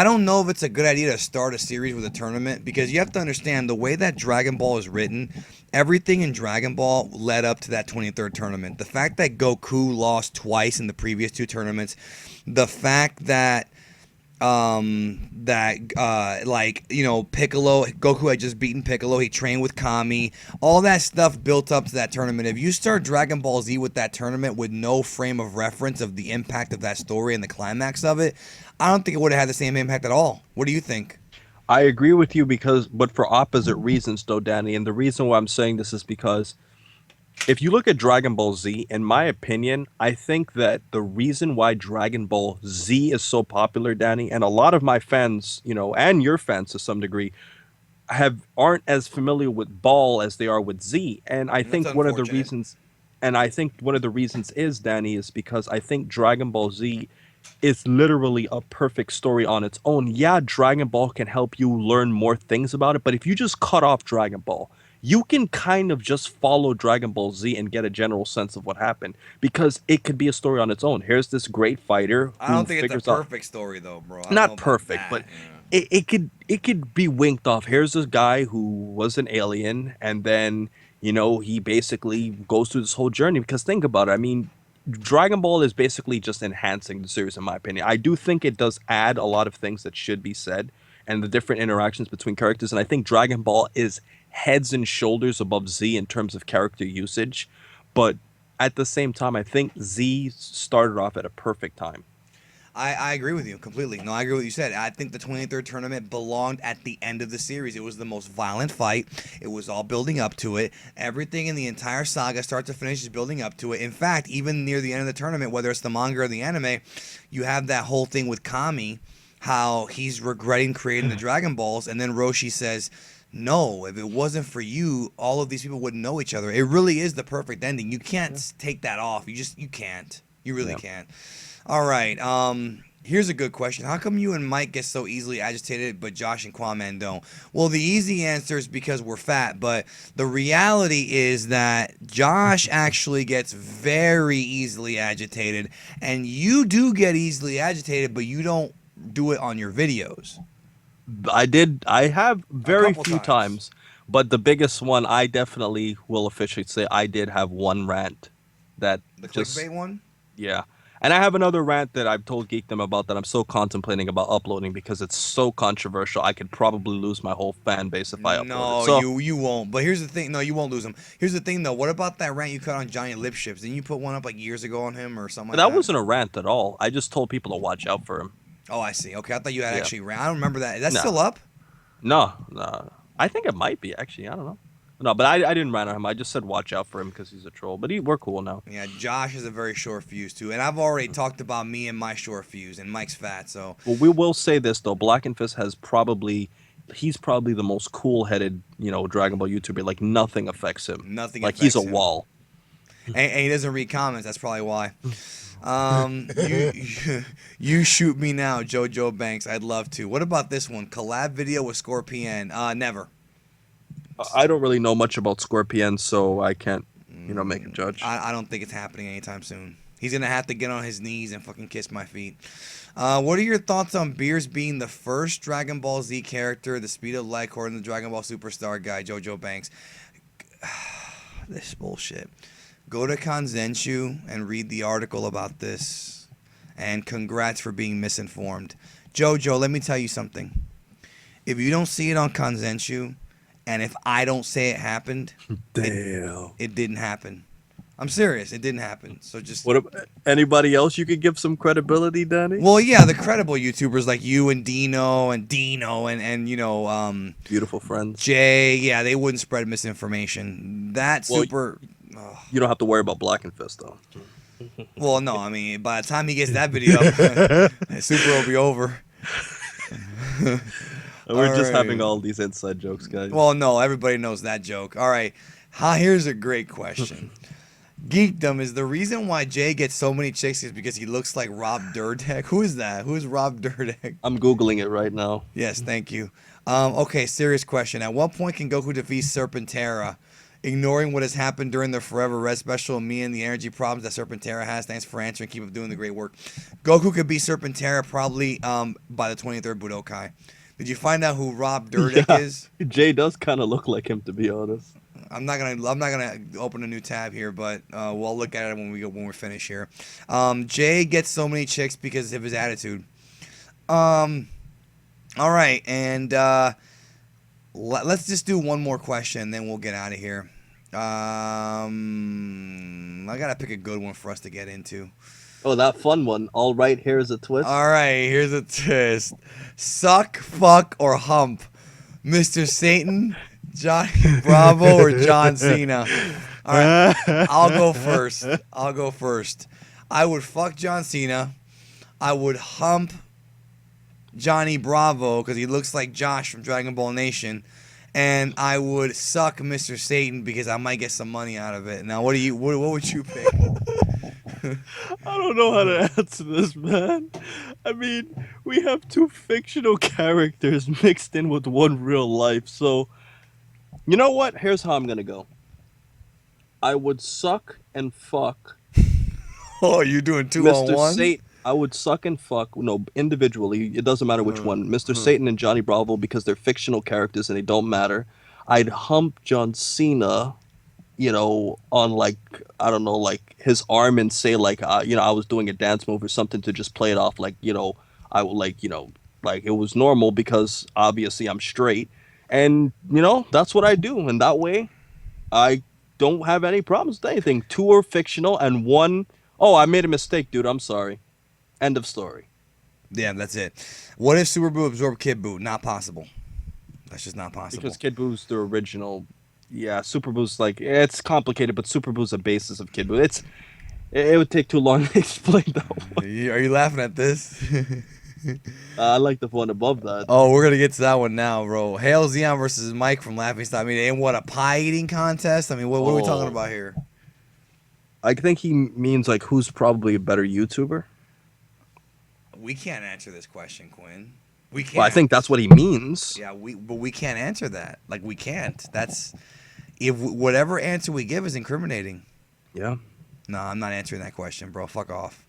don't know if it's a good idea to start a series with a tournament because you have to understand the way that Dragon Ball is written, everything in Dragon Ball led up to that 23rd tournament. The fact that Goku lost twice in the previous two tournaments, the fact that that like, you know, Piccolo, Goku had just beaten Piccolo, he trained with Kami, all that stuff built up to that tournament. If you start Dragon Ball Z with that tournament with no frame of reference of the impact of that story and the climax of it, I don't think it would have had the same impact at all. What do you think? I agree with you but for opposite reasons, though, Danny. And the reason why I'm saying this is because if you look at Dragon Ball Z, in my opinion, I think that the reason why Dragon Ball Z is so popular, Danny, and a lot of my fans, you know, and your fans to some degree, aren't as familiar with Ball as they are with Z. And I That's think one of the unfortunate. reasons, and I think one of the reasons is, Danny, is because I think Dragon Ball Z is literally a perfect story on its own. Yeah, Dragon Ball can help you learn more things about it, but if you just cut off Dragon Ball, you can kind of just follow Dragon Ball Z and get a general sense of what happened because it could be a story on its own. Here's this great fighter I who don't think it's a figures out, perfect story though, bro. I don't know not about perfect, but that. Yeah. it could be winked off. Here's this guy who was an alien, and then he basically goes through this whole journey. Because think about it. I mean, Dragon Ball is basically just enhancing the series, in my opinion. I do think it does add a lot of things that should be said, and the different interactions between characters. And I think Dragon Ball is heads and shoulders above Z in terms of character usage, but at the same time, I think Z started off at a perfect time. I agree with you completely. No, I agree with what you said. I think the 23rd tournament belonged at the end of the series. It was the most violent fight. It was all building up to it. Everything in the entire saga, start to finish, is building up to it. In fact, even near the end of the tournament, whether it's the manga or the anime, you have that whole thing with Kami, how he's regretting creating the Dragon Balls, and then Roshi says, no, if it wasn't for you, all of these people wouldn't know each other. It really is the perfect ending. You can't take that off. You can't. You really Yeah. can't. All right. Here's a good question. How come you and Mike get so easily agitated, but Josh and Quaman don't? Well, the easy answer is because we're fat, but the reality is that Josh actually gets very easily agitated, and you do get easily agitated, but you don't do it on your videos. I have A very couple few times. times, but the biggest one I definitely will officially say I did have one rant that The just, clickbait one? yeah. And I have another rant that I've told Geekdom about that I'm still contemplating about uploading because it's so controversial. I could probably lose my whole fan base if I upload it. No, So you won't. But here's the thing. No, you won't lose him. Here's the thing, though. What about that rant you cut on Johnny Lip Ships? Didn't you put one up like years ago on him or something like that that? wasn't a rant at all. I just told people to watch out for him. Oh, I see. Okay, I thought you had Yeah. actually ran. I don't remember that. Is that No. still up? No. No. I think it might be actually. I don't know. No, but I didn't rant on him. I just said watch out for him because he's a troll. But we're cool now. Yeah, Josh is a very short fuse too, and I've already talked about me and my short fuse, and Mike's fat, so Well, we will say this though: BLACKENFIST he's probably the most cool-headed, Dragon Ball YouTuber. Like nothing affects him. nothing Like he's a affects him. wall. And he doesn't read comments. That's probably why. You shoot me now, JoJo Banks. I'd love to. What about this one? Collab video with Scorpion. Never. I don't really know much about Scorpion, so I can't, make a judge. I don't think it's happening anytime soon. He's gonna have to get on his knees and fucking kiss my feet. What are your thoughts on Beers being the first Dragon Ball Z character, the speed of light, according to the Dragon Ball Superstar guy, JoJo Banks? This bullshit. Go to Kanzenshu and read the article about this. And congrats for being misinformed. JoJo, let me tell you something. If you don't see it on Kanzenshu, and if I don't say it happened, Damn. it didn't happen. I'm serious. It didn't happen. So just. What anybody else you could give some credibility, Danny? Well, yeah, the credible YouTubers like you and Dino and Beautiful friends. Jay. Yeah, they wouldn't spread misinformation. That Well, super. You don't have to worry about BLACKENFIST though. Well, no, I mean, by the time he gets that video up, super will be over. We're just right. having all these inside jokes, guys. Well, no, everybody knows that joke. All right. Here's a great question. Geekdom is the reason why Jay gets so many chicks is because he looks like Rob Dyrdek. Who is that? Who is Rob Dyrdek? I'm Googling it right now. Yes, thank you. Okay, serious question. At what point can Goku defeat Serpentera? Ignoring what has happened during the Forever Red special, me and the energy problems that Serpentera has. Thanks for answering. Keep up doing the great work. Goku could beat Serpentera probably by the 23rd Budokai. Did you find out who Rob Dyrdek is? Jay does kind of look like him, to be honest. I'm not gonna open a new tab here, but we'll look at it when we finish here. Jay gets so many chicks because of his attitude. All right, and let's just do one more question, then we'll get out of here. I gotta pick a good one for us to get into. Oh, that fun one. All right, here's a twist. All right, here's a twist: suck, fuck, or hump, Mr. Satan, Johnny Bravo, or John Cena. All right, I'll go first. I would fuck John Cena. I would hump Johnny Bravo because he looks like Josh from Dragon Ball Nation, and I would suck Mr. Satan because I might get some money out of it. Now, what would you pick? I don't know how to answer this, man. I mean, we have two fictional characters mixed in with one real life. So, you know what? Here's how I'm gonna go. I would suck and fuck Oh, you're doing two on Mr. one? Satan. I would suck and fuck, no, individually. It doesn't matter which one. Mr. Satan and Johnny Bravo because they're fictional characters and they don't matter. I'd hump John Cena, you know, on like, I don't know, like his arm and say like, you know, I was doing a dance move or something to just play it off like, you know, I would like, you know, like it was normal because obviously I'm straight. And, you know, that's what I do. And that way I don't have any problems with anything. Two are fictional and one, oh, I made a mistake, dude. I'm sorry. End of story. Yeah, that's it. What if Super Boo absorbed Kid Boo? Not possible. That's just not possible. Because Kid Boo's the original. Yeah, Super Boo's like, it's complicated, but Super Boo's the basis of Kid Boo. It would take too long to explain that one. Are you laughing at this? I like the one above that. Oh, we're gonna get to that one now, bro. Hail Zeon versus Mike from Laughing Stock. I mean, and what, a pie eating contest? I mean, what are we talking about here? I think he means like who's probably a better YouTuber. We can't answer this question, Quinn. We can't. Well, I think that's what he means. Yeah, but we can't answer that. Like, we can't. That's if whatever answer we give is incriminating. Yeah. No, I'm not answering that question, bro. Fuck off.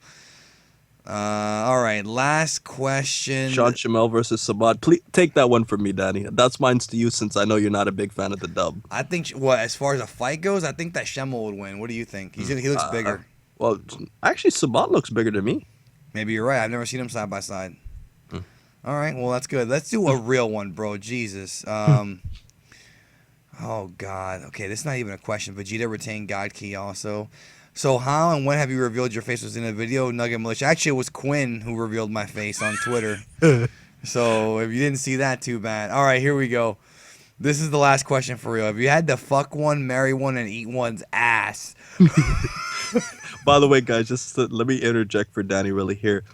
All right, last question. Sean Shamel versus Sabat. Please take that one from me, Danny. That's mine's to you since I know you're not a big fan of the dub. I think as far as a fight goes, I think that Schemmel would win. What do you think? He looks bigger. Well, actually, Sabat looks bigger than me. Maybe you're right. I've never seen them side by side. All right, well, that's good. Let's do a real one, bro. Jesus. Oh, God. Okay, this is not even a question. Vegeta retained God Key also. So how and when have you revealed your face was in a video, Nugget Militia? Actually, it was Quinn who revealed my face on Twitter. So if you didn't see that, too bad. All right, here we go. This is the last question for real. If you had to fuck one, marry one, and eat one's ass. By the way, guys, let me interject for Danny really here.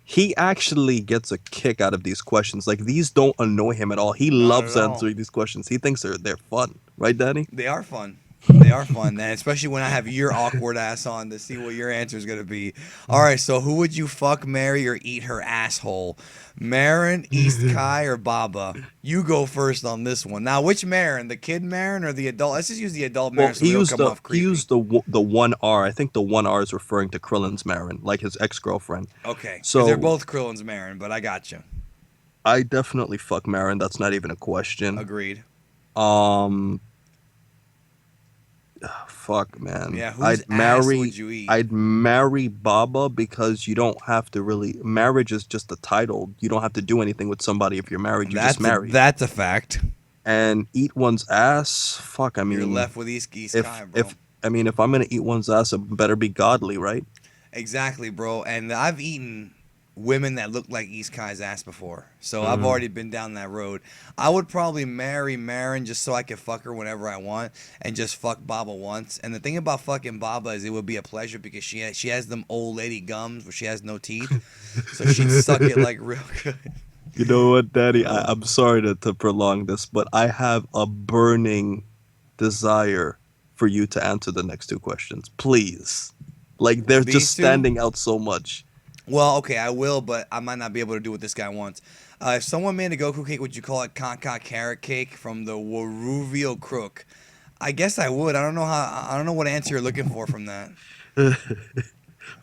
He actually gets a kick out of these questions. Like, these don't annoy him at all. He loves answering these questions. He thinks they're fun. Right, Danny? They are fun. They are fun, and especially when I have your awkward ass on to see what your answer is going to be. All right, so who would you fuck, marry, or eat her asshole? Marin, East Kai, or Baba? You go first on this one. Now, which Marin? The kid Marin or the adult? Let's just use the adult Marin so he don't come off creepy. He used the 1R. I think the 1R is referring to Krillin's Marin, like his ex-girlfriend. Okay, so they're both Krillin's Marin, but I got you. I definitely fuck Marin. That's not even a question. Agreed. Fuck, man. Yeah, whose ass would you eat? I'd marry Baba because you don't have to really. Marriage is just a title. You don't have to do anything with somebody if you're married. You're just married. That's a fact. And eat one's ass. Fuck, I mean. You're left with East Kai, bro. If I'm gonna eat one's ass, it better be godly, right? Exactly, bro. And I've eaten women that look like East Kai's ass before. So I've already been down that road. I would probably marry Marin just so I could fuck her whenever I want and just fuck Baba once. And the thing about fucking Baba is it would be a pleasure because she has them old lady gums where she has no teeth. So she'd suck it like real good. You know what, Daddy? I'm sorry to prolong this, but I have a burning desire for you to answer the next two questions. Please. Like, they're just standing out so much. Well, okay, I will, but I might not be able to do what this guy wants. If someone made a Goku cake, would you call it Kanka carrot cake from the Waruvio Crook? I guess I would. I don't know what answer you're looking for from that.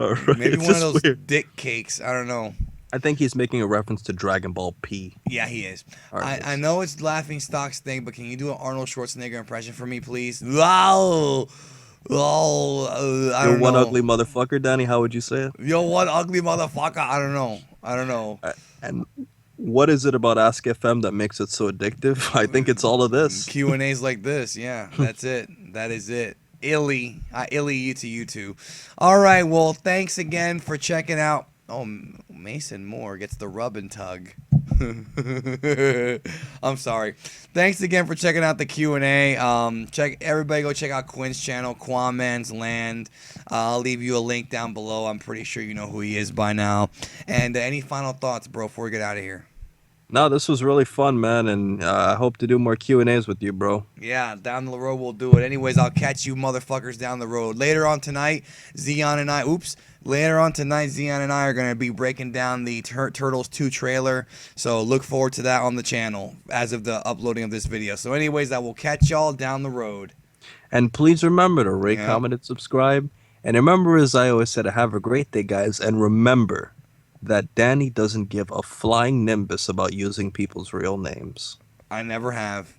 All right. Maybe one of those dick cakes. I don't know. I think he's making a reference to Dragon Ball P. Yeah, he is. Right, I know it's Laughing Stock's thing, but can you do an Arnold Schwarzenegger impression for me, please? Wow. Oh, I don't know. You're one ugly motherfucker, Danny. How would you say it? Yo, one ugly motherfucker. I don't know. I don't know. And what is it about Ask FM that makes it so addictive? I think it's all of this. Q&As like this. Yeah, that's it. That is it. Illy. I illy you to you two. All right. Well, thanks again for checking out. Oh, Mason Moore gets the rub and tug. I'm sorry. Thanks again for checking out the Q&A. Everybody go check out Quinn's channel, QAAMAN'S LAND. I'll leave you a link down below. I'm pretty sure you know who he is by now. And any final thoughts, bro, before we get out of here? No, this was really fun, man, and I hope to do more Q&As with you, bro. Yeah, down the road we'll do it. Anyways, I'll catch you motherfuckers down the road. Later on tonight, Zion and I are going to be breaking down the Turtles 2 trailer. So look forward to that on the channel as of the uploading of this video. So anyways, I will catch y'all down the road. And please remember to rate, comment, and subscribe. And remember, as I always said, have a great day, guys. And remember that Danny doesn't give a flying nimbus about using people's real names. I never have.